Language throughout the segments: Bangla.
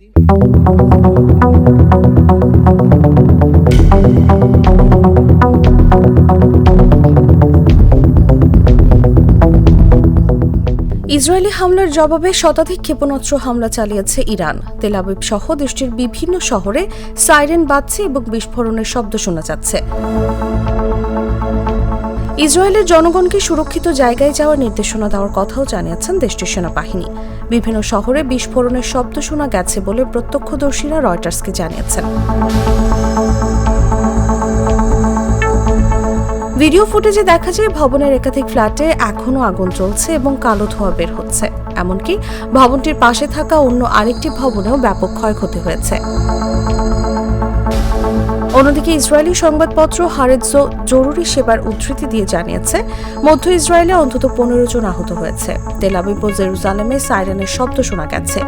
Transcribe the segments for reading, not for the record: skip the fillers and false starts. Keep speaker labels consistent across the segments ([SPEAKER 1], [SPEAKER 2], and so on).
[SPEAKER 1] ইসরায়েলি হামলার জবাবে শতাধিক ক্ষেপণাস্ত্র হামলা চালিয়েছে ইরান। তেল আবিব সহ দেশটির বিভিন্ন শহরে সাইরেন বাজছে এবং বিস্ফোরণের শব্দ শোনা যাচ্ছে। ইসরায়েলের জনগণকে সুরক্ষিত জায়গায় যাওয়ার নির্দেশনা দেওয়ার কথাও জানিয়েছেন দেশটির সেনাবাহিনী। বিভিন্ন শহরে বিস্ফোরণের শব্দ শোনা গেছে বলে প্রত্যক্ষদর্শীরা রয়টার্সকে জানিয়েছেন। ভিডিও ফুটেজে দেখা যায় ভবনের একাধিক ফ্ল্যাটে এখনও আগুন চলছে এবং কালো ধোঁয়া বের হচ্ছে। এমনকি ভবনটির পাশে থাকা অন্য আরেকটি ভবনেও ব্যাপক ক্ষয়ক্ষতি হয়েছে। অন্যদিকে ইসরায়েলি সংবাদপত্র হারেৎজ জরুরি সেবার উদ্ধৃতি দিয়ে জানিয়েছে, মধ্য ইসরায়েলে অন্তত 15 জন আহত হয়েছে। তেল আবিব ও জেরুজালেমে সাইরেনের শব্দ শোনা গেছে।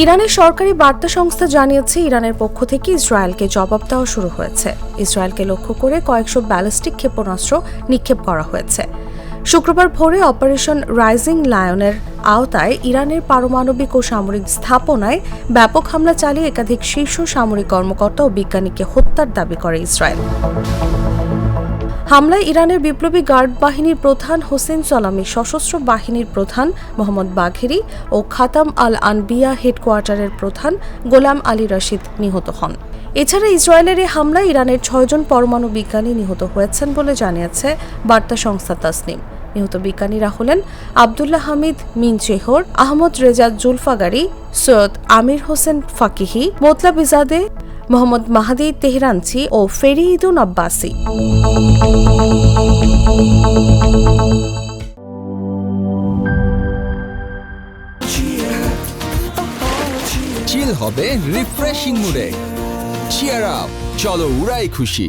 [SPEAKER 1] ইরানের সরকারি বার্তা সংস্থা জানিয়েছে, ইরানের পক্ষ থেকে ইসরায়েলকে জবাব দেওয়া শুরু হয়েছে। ইসরায়েলকে লক্ষ্য করে কয়েকশো ব্যালিস্টিক ক্ষেপণাস্ত্র নিক্ষেপ করা হয়েছে। শুক্রবার ভোরে অপারেশন রাইজিং লায়নের আওতায় ইরানের পারমাণবিক ও সামরিক স্থাপনায় ব্যাপক হামলা চালিয়ে একাধিক শীর্ষ সামরিক কর্মকর্তা ও বিজ্ঞানীকে হত্যার দাবি করে ইসরায়েল। হামলায় ইরানের বিপ্লবী গার্ড বাহিনীর প্রধান হোসেন সালামি, সশস্ত্র বাহিনীর প্রধান মোহাম্মদ বাঘেরি ও খাতাম আল আনবিয়া হেডকোয়ার্টারের প্রধান গোলাম আলী রশিদ নিহত হন। এছাড়া ইসরায়েলের এই হামলায় ইরানের 6 জন পরমাণু বিজ্ঞানী নিহত হয়েছেন বলে জানিয়েছে বার্তা সংস্থা তাসনিম। নিহত বিজ্ঞানীরা হলেন আবদুল্লাহ হামিদ মিনচেহর, আহমদ রেজা জুলফাগারি, সৈয়দ আমির হোসেন ফাকিহি, মোতলাবিজাদে, মোহাম্মদ মাহাদি তেহরানচি ও ফেরিদুন আব্বাসি।
[SPEAKER 2] চিল হবে রিফ্রেশিং মুডে। চিয়ার আপ, চলো উড়াই খুশি।